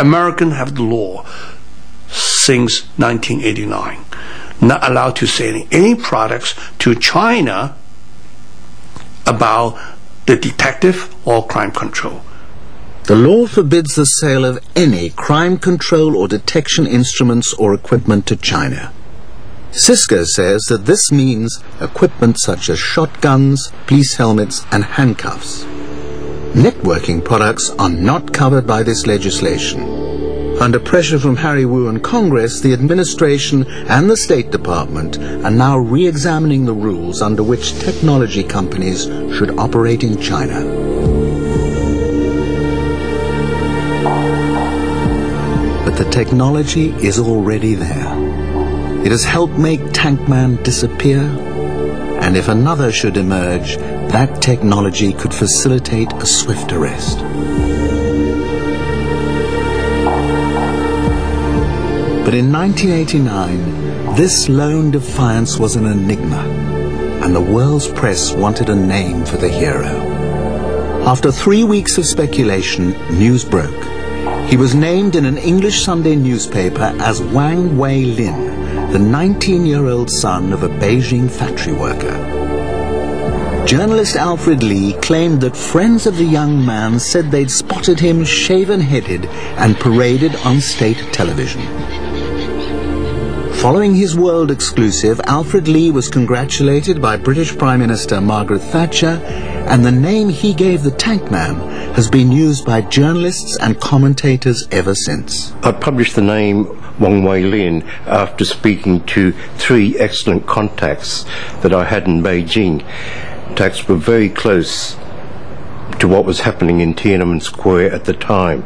Americans have the law since 1989, not allowed to sell any products to China about the detective or crime control. The law forbids the sale of any crime control or detection instruments or equipment to China. Cisco says that this means equipment such as shotguns, police helmets and handcuffs. Networking products are not covered by this legislation. Under pressure from Harry Wu and Congress, the administration and the State Department are now re-examining the rules under which technology companies should operate in China. But the technology is already there. It has helped make Tankman disappear, and if another should emerge, that technology could facilitate a swift arrest. But in 1989, this lone defiance was an enigma, and the world's press wanted a name for the hero. After 3 weeks of speculation, news broke. He was named in an English Sunday newspaper as Wang Wei-lin, the 19-year-old son of a Beijing factory worker. Journalist Alfred Lee claimed that friends of the young man said they'd spotted him shaven-headed and paraded on state television. Following his world exclusive, Alfred Lee was congratulated by British Prime Minister Margaret Thatcher, and the name he gave the Tankman has been used by journalists and commentators ever since. I published the name Wang Wei-lin after speaking to 3 excellent contacts that I had in Beijing. Contacts were very close to what was happening in Tiananmen Square at the time.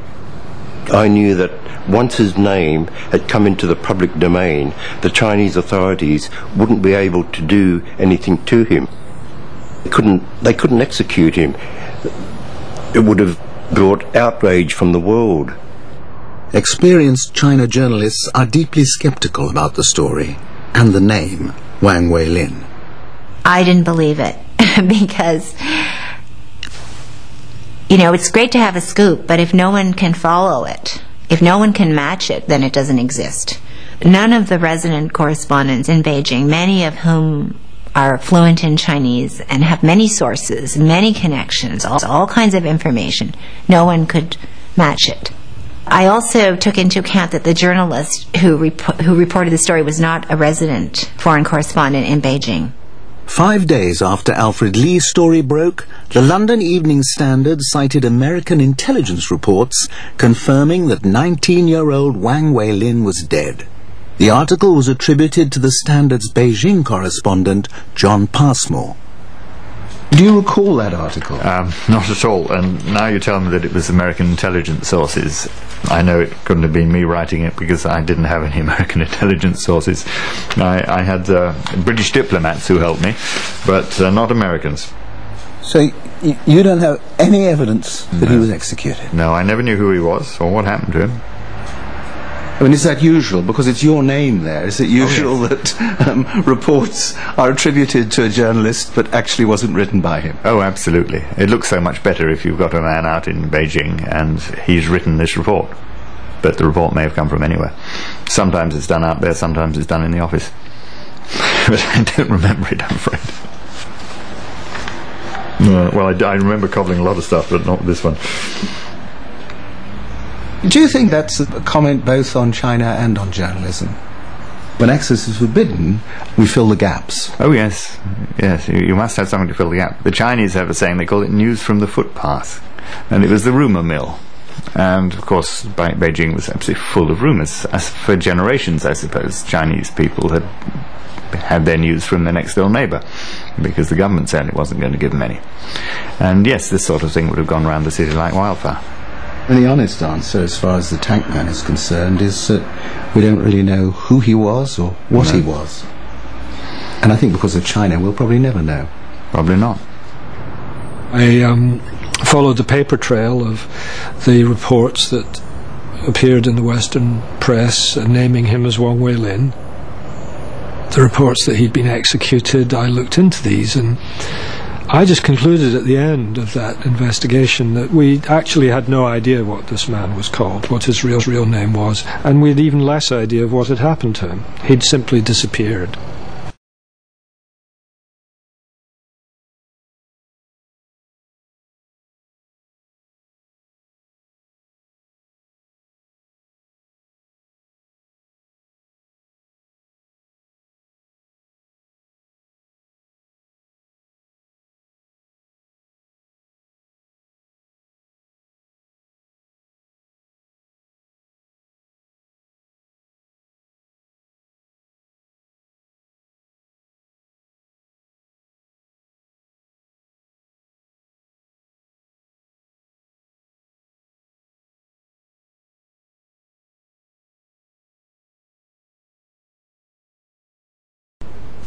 I knew that once his name had come into the public domain, the Chinese authorities wouldn't be able to do anything to him. They couldn't execute him. It would have brought outrage from the world. Experienced China journalists are deeply skeptical about the story and the name Wang Wei-lin. I didn't believe it because, you know, it's great to have a scoop, but if no one can follow it, if no one can match it, then it doesn't exist. None of the resident correspondents in Beijing, many of whom are fluent in Chinese and have many sources, many connections, all kinds of information, no one could match it. I also took into account that the journalist who reported the story was not a resident foreign correspondent in Beijing. 5 days after Alfred Lee's story broke, the London Evening Standard cited American intelligence reports confirming that 19-year-old Wang Wei-lin was dead. The article was attributed to the Standard's Beijing correspondent, John Passmore. Do you recall that article? Not at all, and now you tell me that it was American intelligence sources. I know it couldn't have been me writing it because I didn't have any American intelligence sources. I had British diplomats who helped me, but not Americans. So you don't have any evidence that he was executed? No, I never knew who he was or what happened to him. I mean, is that usual? Because it's your name there. Is it usual that reports are attributed to a journalist but actually wasn't written by him? Oh, absolutely. It looks so much better if you've got a man out in Beijing and he's written this report. But the report may have come from anywhere. Sometimes it's done out there, sometimes it's done in the office. But I don't remember it, I'm afraid. Well, I remember cobbling a lot of stuff, but not this one. Do you think that's a comment both on China and on journalism? When access is forbidden, we fill the gaps. Oh yes, yes, you must have something to fill the gap. The Chinese have a saying, they call it news from the footpath, and it was the rumour mill. And of course Beijing was absolutely full of rumours. As for generations, I suppose, Chinese people had their news from their next door neighbour, because the government said it wasn't going to give them any. And yes, this sort of thing would have gone around the city like wildfire. And the honest answer, as far as the Tankman is concerned, is that we don't really know who he was or what he was. And I think because of China, we'll probably never know. Probably not. I followed the paper trail of the reports that appeared in the Western press naming him as Wang Wei-lin. The reports that he'd been executed, I looked into these, and I just concluded at the end of that investigation that we actually had no idea what this man was called, what his real name was, and we had even less idea of what had happened to him. He'd simply disappeared.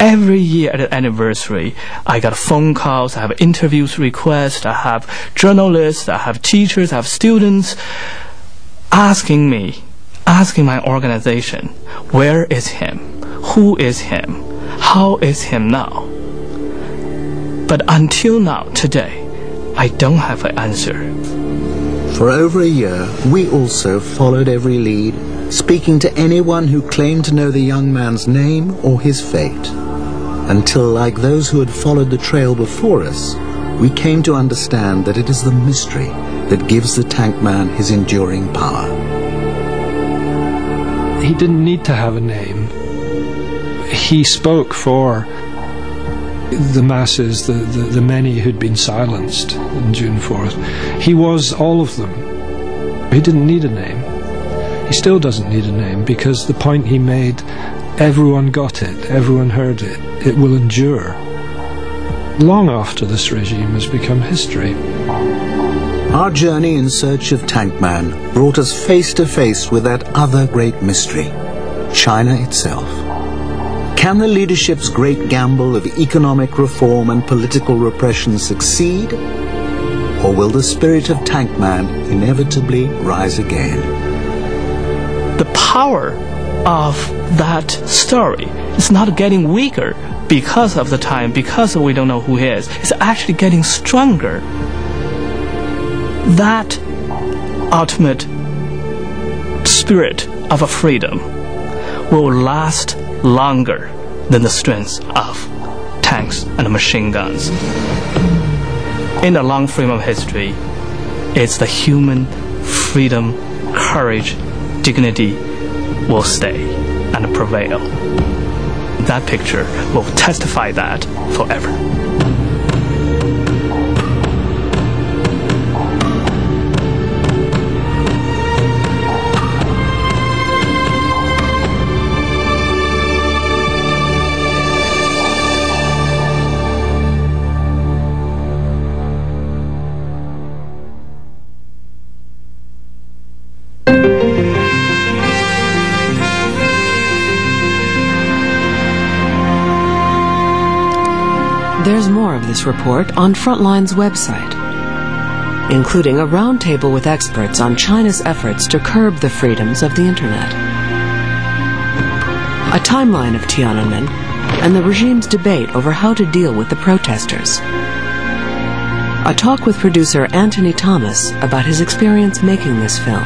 Every year at the anniversary, I got phone calls, I have interviews requests, I have journalists, I have teachers, I have students asking my organization, where is him? Who is him? How is him now? But until now, today, I don't have an answer. For over a year, we also followed every lead, speaking to anyone who claimed to know the young man's name or his fate. Until, like those who had followed the trail before us, we came to understand that it is the mystery that gives the tank man his enduring power. He didn't need to have a name. He spoke for the masses, the many who'd been silenced on June 4th. He was all of them. He didn't need a name. He still doesn't need a name, because the point he made, everyone got it, everyone heard it. It will endure long after this regime has become history. Our journey in search of Tankman brought us face to face with that other great mystery, China itself. Can the leadership's great gamble of economic reform and political repression succeed? Or will the spirit of Tankman inevitably rise again? The power of that story is not getting weaker because of the time, because we don't know who he is. It's actually getting stronger. That ultimate spirit of a freedom will last longer than the strength of tanks and machine guns. In the long frame of history, it's the human freedom, courage, dignity will stay and prevail. That picture will testify that forever. There's more of this report on Frontline's website, including a roundtable with experts on China's efforts to curb the freedoms of the Internet, a timeline of Tiananmen and the regime's debate over how to deal with the protesters, a talk with producer Anthony Thomas about his experience making this film,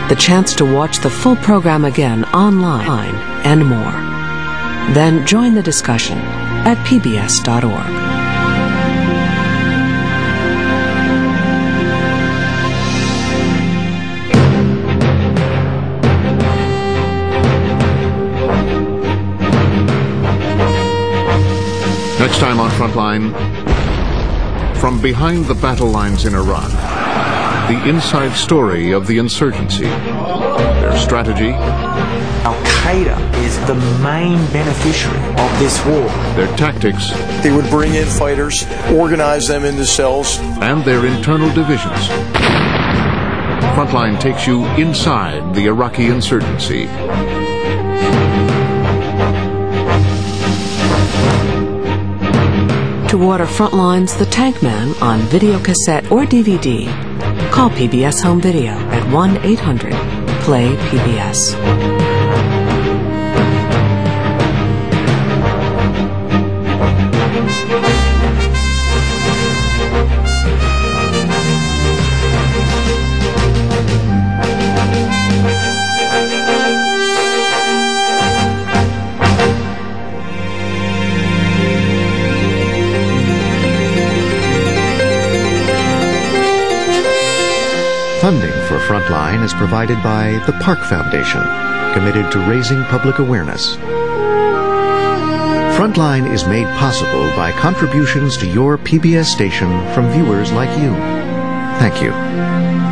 the chance to watch the full program again online, and more. Then join the discussion at pbs.org. Next time on Frontline, from behind the battle lines in Iraq, the inside story of the insurgency, their strategy, Al-Qaeda is the main beneficiary of this war. their tactics, They would bring in fighters, organize them into cells. and their internal divisions. Frontline takes you inside the Iraqi insurgency. To order Frontline's The Tank Man on videocassette or DVD, call PBS Home Video at 1-800-PLAY-PBS. Funding for Frontline is provided by the Park Foundation, committed to raising public awareness. Frontline is made possible by contributions to your PBS station from viewers like you. Thank you.